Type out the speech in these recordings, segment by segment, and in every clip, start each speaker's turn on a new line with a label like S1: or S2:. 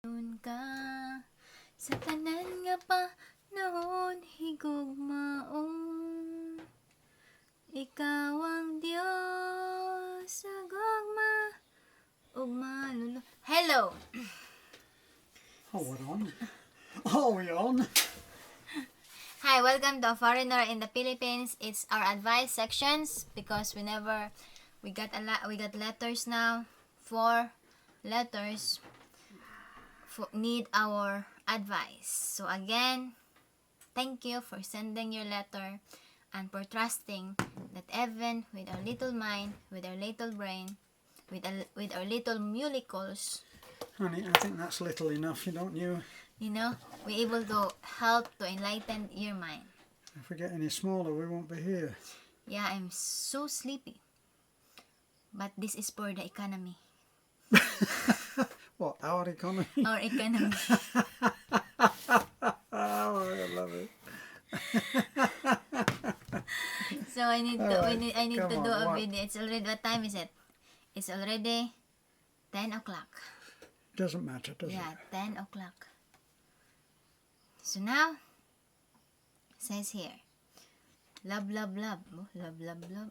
S1: Nun ka sa tanan nga panahon higugmaon, ikaw ang Diyos sa gugma ug malulu. Hello!
S2: Oh, we're on. Oh, we're on.
S1: Hi, welcome to A Foreigner in the Philippines. It's our advice sections because we got letters now. 4 letters need our advice. So again, thank you for sending your letter and for trusting that even with our little mind, with our little brain, with our little molecules,
S2: Honey, I think that's little enough, don't you?
S1: we're able to help to enlighten your mind.
S2: If we get any smaller, we won't be here.
S1: Yeah, I'm so sleepy. But this is for the economy.
S2: What, our economy?
S1: Our economy.
S2: Oh, I love it.
S1: So I need to do a
S2: what?
S1: video. It's already, what time is it? It's already 10 o'clock.
S2: Doesn't matter, does
S1: Yeah,
S2: it?
S1: 10 o'clock. So now, it says here, love, love, love. Oh, love, love, love.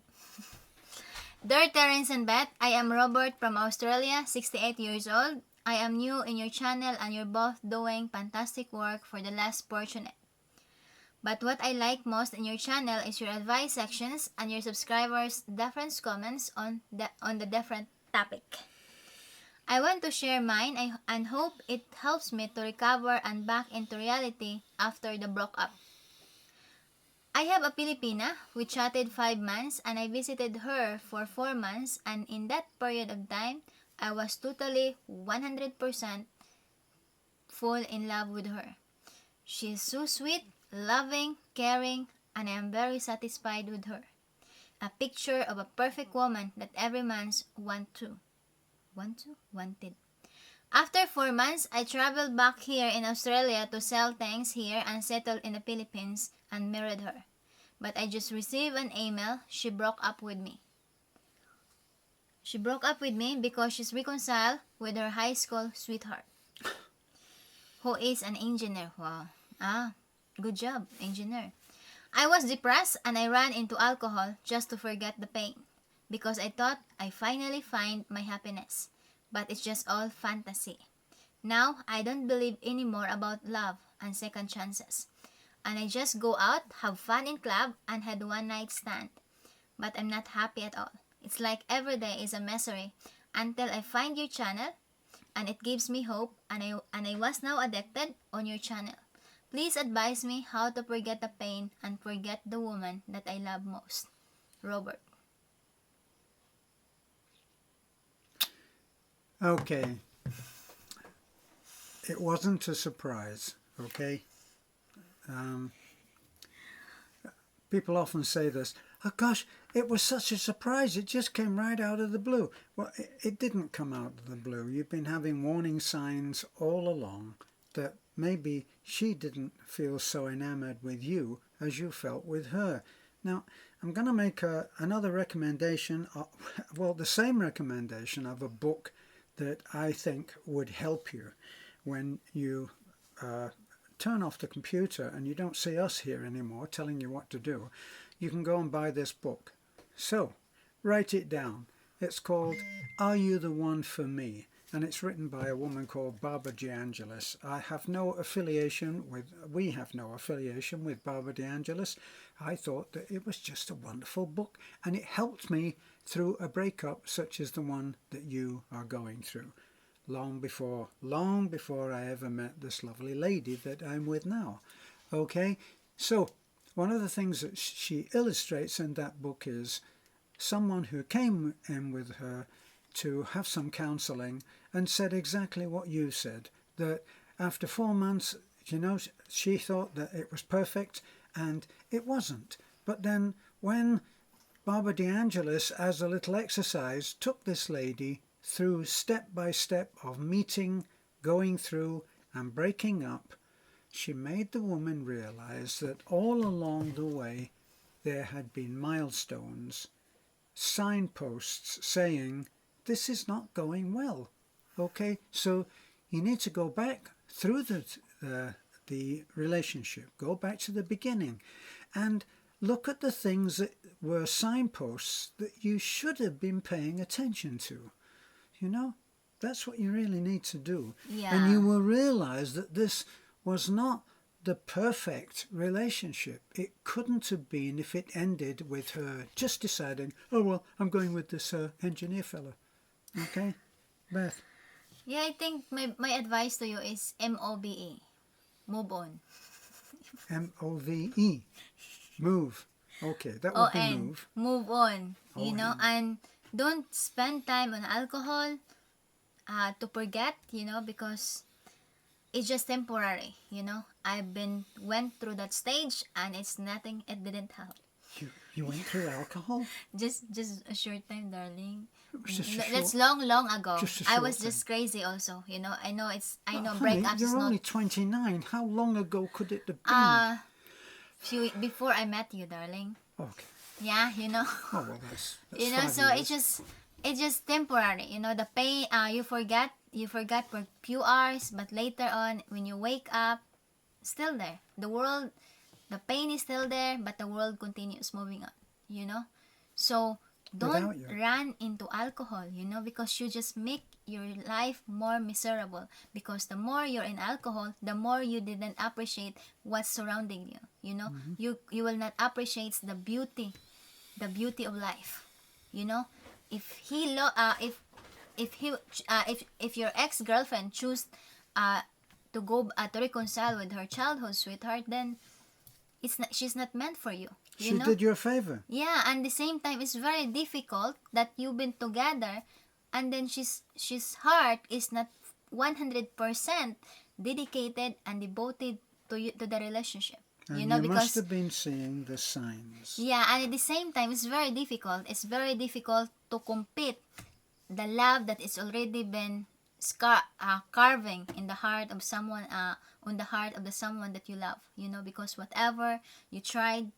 S1: Dear Terence and Beth, I am Robert from Australia, 68 years old. I am new in your channel and you're both doing fantastic work for the less fortunate. But what I like most in your channel is your advice sections and your subscribers' different comments on the different topic. I want to share mine and hope it helps me to recover and back into reality after the broke up. I have a Filipina. We chatted 5 months and I visited her for 4 months, and in that period of time, I was totally 100% fall in love with her. She is so sweet, loving, caring, and I am very satisfied with her. A picture of a perfect woman that every man wanted. After 4 months, I traveled back here in Australia to sell things here and settled in the Philippines and married her. But I just received an email. She broke up with me. She broke up with me because she's reconciled with her high school sweetheart, who is an engineer. Wow. Good job, engineer. I was depressed and I ran into alcohol just to forget the pain because I thought I finally find my happiness. But it's just all fantasy. Now, I don't believe anymore about love and second chances. And I just go out, have fun in club, and had one night stand. But I'm not happy at all. It's like every day is a misery until I find your channel and it gives me hope, and I was now addicted on your channel. Please advise me how to forget the pain and forget the woman that I love most. Robert.
S2: Okay. It wasn't a surprise, okay? People often say this, oh gosh, it was such a surprise, it just came right out of the blue. Well, it didn't come out of the blue. You've been having warning signs all along that maybe she didn't feel so enamored with you as you felt with her. Now, I'm going to make another recommendation, the same recommendation of a book that I think would help you when you turn off the computer and you don't see us here anymore telling you what to do. You can go and buy this book. So, write it down. It's called Are You the One for Me? And it's written by a woman called Barbara DeAngelis. We have no affiliation with Barbara DeAngelis. I thought that it was just a wonderful book, and it helped me through a breakup such as the one that you are going through. Long before I ever met this lovely lady that I'm with now. Okay, so one of the things that she illustrates in that book is someone who came in with her to have some counselling and said exactly what you said, that after 4 months, she thought that it was perfect, and it wasn't. But then when Barbara DeAngelis, as a little exercise, took this lady through step by step of meeting, going through and breaking up, she made the woman realize that all along the way there had been milestones, signposts saying, this is not going well. Okay, so you need to go back through the relationship, go back to the beginning, and look at the things that were signposts that you should have been paying attention to. You know, that's what you really need to do.
S1: Yeah.
S2: And you will realize that this was not the perfect relationship. It couldn't have been if it ended with her just deciding, oh, well, I'm going with this engineer fella. Okay? Beth?
S1: Yeah, I think my advice to you is MOBE. Move on.
S2: MOVE. Move. Okay, that would be
S1: ON.
S2: move.
S1: Move on. You know,
S2: ON.
S1: and don't spend time on alcohol to forget, you know, because it's just temporary, you know. Went through that stage and it's nothing, it didn't help.
S2: You went through alcohol?
S1: Just a short time, darling.
S2: It was just a
S1: That's
S2: short-
S1: long ago.
S2: just a
S1: I
S2: short
S1: was
S2: time.
S1: just crazy also, you know. I know
S2: Honey,
S1: breakups is
S2: you're
S1: not
S2: only 29. How long ago could it have been?
S1: before I met you, darling.
S2: Okay.
S1: Yeah, you know.
S2: Oh, well, that's
S1: You know,
S2: 5
S1: so
S2: years.
S1: it's just temporary, you know. The pain, you forget for a few hours, but later on when you wake up, still there, the pain is still there, but the world continues moving on, you know. So don't
S2: Without you.
S1: run into alcohol, you know, because you just make your life more miserable, because the more you're in alcohol, the more you didn't appreciate what's surrounding you, you know. You will not appreciate the beauty of life, you know. If your ex-girlfriend choose to go to reconcile with her childhood sweetheart, then she's not meant for you, you
S2: She
S1: know.
S2: did you a favor.
S1: Yeah, and the same time it's very difficult that you've been together and then she's heart is not 100% dedicated and devoted to you, to the relationship,
S2: And
S1: you know,
S2: you must
S1: because
S2: have been seeing the signs.
S1: yeah, and at the same time it's very difficult. It's very difficult to compete the love that is already been carving in the heart of someone, on the heart of the someone that you love, you know, because whatever you tried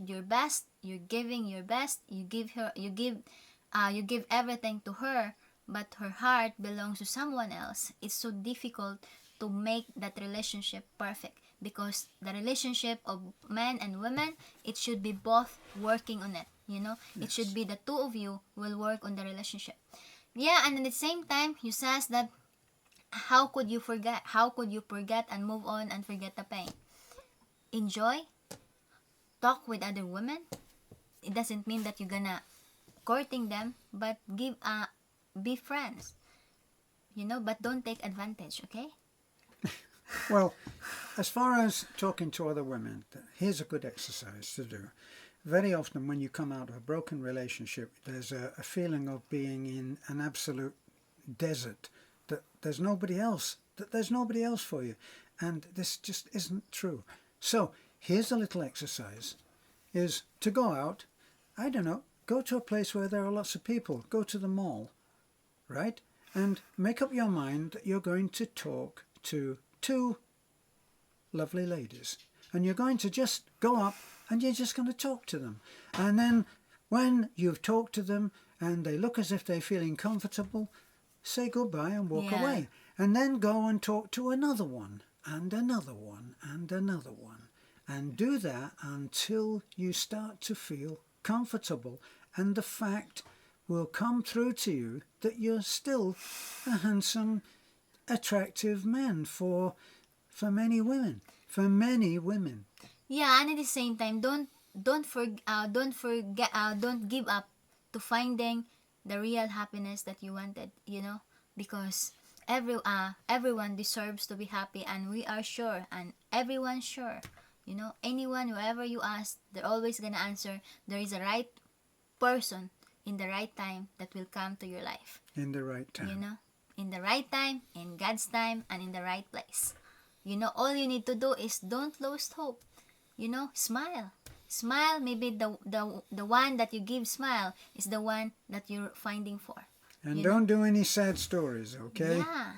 S1: your best, you're giving your best, you give everything to her, but her heart belongs to someone else. It's so difficult to make that relationship perfect, because the relationship of men and women, it should be both working on it, you know. It should be the two of you will work on the relationship. Yeah, and at the same time you says that how could you forget and move on and forget the pain? Enjoy, talk with other women. It doesn't mean that you're gonna courting them, but be friends, you know, but don't take advantage, okay?
S2: Well, as far as talking to other women, here's a good exercise to do. Very often when you come out of a broken relationship, there's a feeling of being in an absolute desert, that there's nobody else for you. And this just isn't true. So here's a little exercise, is to go out, I don't know, go to a place where there are lots of people, go to the mall, right? And make up your mind that you're going to talk to 2 lovely ladies. And you're going to just go up and you're just going to talk to them. And then when you've talked to them and they look as if they're feeling comfortable, say goodbye and walk
S1: Yeah.
S2: away. And then go and talk to another one and another one and another one. And do that until you start to feel comfortable. And the fact will come through to you that you're still a handsome, attractive man for many women. For many women.
S1: Yeah, and at the same time, don't give up to finding the real happiness that you wanted, you know, because everyone deserves to be happy, and we are sure, and everyone's sure, you know, anyone, whoever you ask, they're always gonna answer. There is a right person in the right time that will come to your life,
S2: In the right time.
S1: you know, in the right time, in God's time, and in the right place. You know, all you need to do is don't lose hope. You know, smile. Smile, maybe the one that you give smile is the one that you're finding for.
S2: And
S1: you
S2: don't do any sad stories, okay?
S1: Yeah.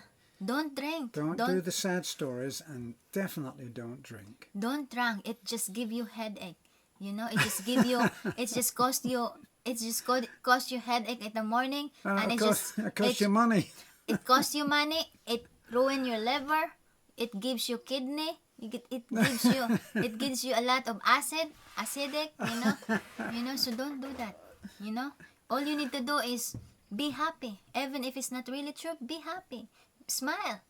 S1: Don't drink.
S2: Don't do the sad stories, and definitely don't drink.
S1: Don't drink. It just give you headache. You know, it just give you cost you headache in the morning, and
S2: It costs you money.
S1: It costs you money. It ruin your liver. It gives you kidney. It gives you a lot of acidic. So don't do that. All you need to do is be happy, even if it's not really true. Be happy, smile.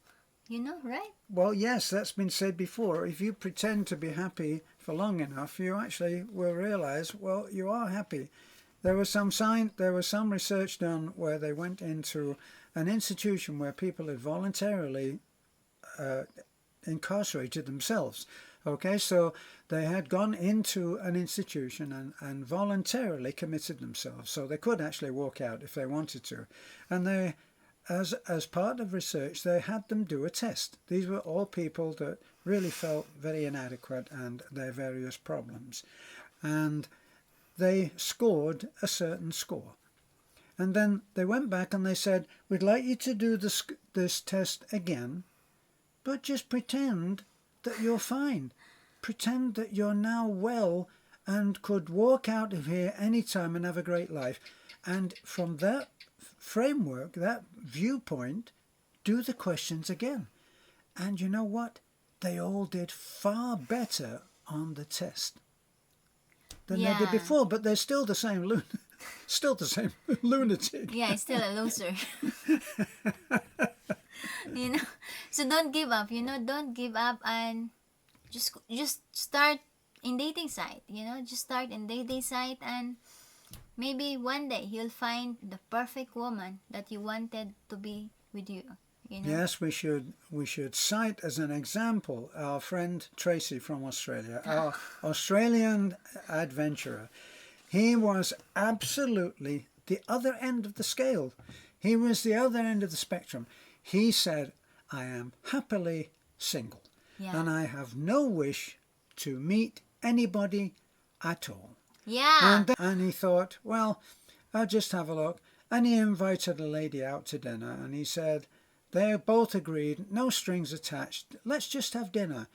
S1: Right?
S2: Well, yes, that's been said before. If you pretend to be happy for long enough, you actually will realize, well, you are happy. There was some research done where they went into an institution where people had voluntarily incarcerated themselves. Okay, so they had gone into an institution and voluntarily committed themselves. So they could actually walk out if they wanted to. And they, as part of research, they had them do a test. These were all people that really felt very inadequate and their various problems. And they scored a certain score. And then they went back and they said, we'd like you to do this test again, but just pretend that you're fine. Pretend that you're now well and could walk out of here anytime and have a great life. And from that framework, that viewpoint, do the questions again. And you know what? They all did far better on the test than they did before, but they're still the same lunatic.
S1: Yeah, it's still a loser. So don't give up. Don't give up and just start in dating site. Just start in dating site, and maybe one day you'll find the perfect woman that you wanted to be with you.
S2: Yes, we should cite as an example our friend Tracy from Australia, our Australian adventurer. He was absolutely the other end of the scale. He was the other end of the spectrum. He said, I am happily single, and I have no wish to meet anybody at all.
S1: Yeah.
S2: And he thought, well, I'll just have a look. And he invited a lady out to dinner, and he said, they both agreed, no strings attached, let's just have dinner.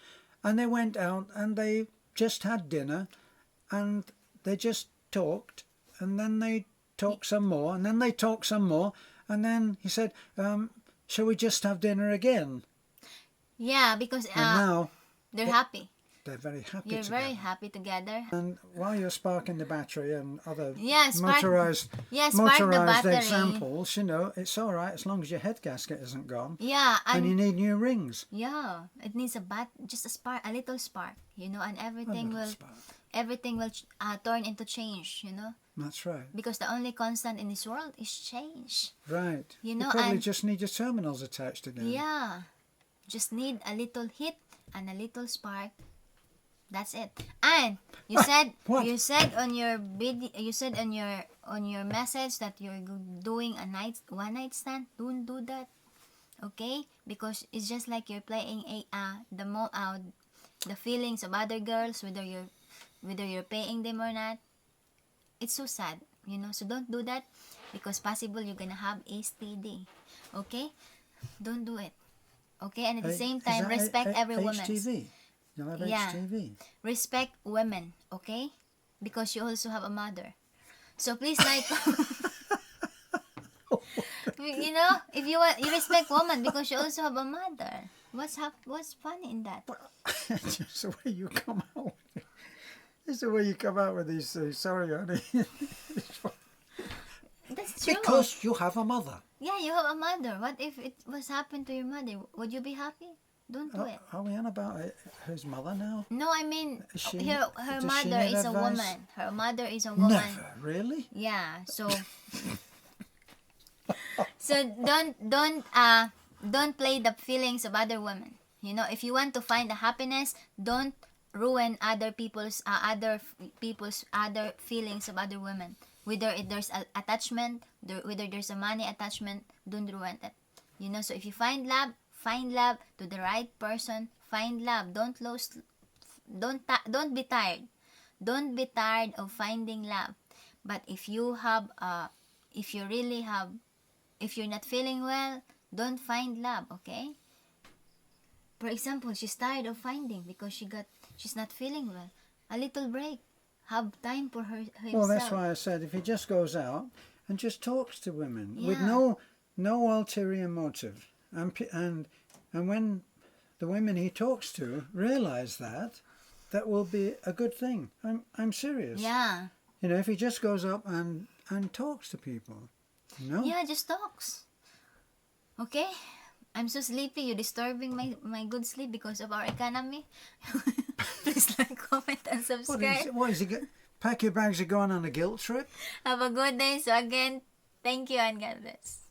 S2: And they went out and they just had dinner, and they just talked, and then they talked some more, and then they talked some more, and then he said, shall we just have dinner again?
S1: Yeah, because
S2: and now
S1: they're happy.
S2: They're very happy
S1: You're
S2: together.
S1: very happy together.
S2: And while you're sparking the battery and other
S1: spark
S2: motorized
S1: the battery.
S2: examples, it's all right as long as your head gasket isn't gone.
S1: Yeah,
S2: and you need new rings.
S1: Yeah, it needs just a little spark, and everything will turn into change,
S2: That's right.
S1: Because the only constant in this world is change.
S2: Right. You probably just need your terminals attached again.
S1: Yeah, just need a little hit and a little spark. That's it. And you said on your video, you said on your message that you're doing one night stand. Don't do that, okay? Because it's just like you're playing the feelings of other girls, whether you're paying them or not. It's so sad, So don't do that, because possible you're gonna have STD, okay? Don't do it, okay? And at the same time, respect every woman.
S2: HTV. You'll have HTV.
S1: Respect women, okay? Because you also have a mother. So please, if you respect woman because you also have a mother. What's funny in that?
S2: It's just the way you come out. It's the way you come out with these things. Sorry, honey.
S1: That's true.
S2: Because you have a mother.
S1: Yeah, you have a mother. What if it was happened to your mother? Would you be happy? Don't do it.
S2: Are we on about his mother now?
S1: No, I mean, her
S2: does
S1: mother
S2: she need
S1: is a
S2: advice?
S1: woman. Her mother is a woman.
S2: Never, really?
S1: Yeah, so don't play the feelings of other women. If you want to find the happiness, don't ruin other people's other feelings of other women. Whether there's attachment, whether there's a money attachment, don't ruin it. So if you find love to the right person. Find love. Don't be tired. Don't be tired of finding love. But if you're not feeling well, don't find love, okay? For example, she's tired of finding because she's not feeling well. A little break. Have time for himself.
S2: Well, that's why I said if he just goes out and just talks to women with no No ulterior motive. And when the women he talks to realize that, that will be a good thing. I'm serious.
S1: Yeah.
S2: You know, if he just goes up and talks to people. No?
S1: Yeah, just talks. Okay? I'm so sleepy. You're disturbing my good sleep because of our economy. Please like, comment, and subscribe.
S2: What is he pack your bags, you're going on a guilt trip?
S1: Have a good day. So again, thank you and God bless.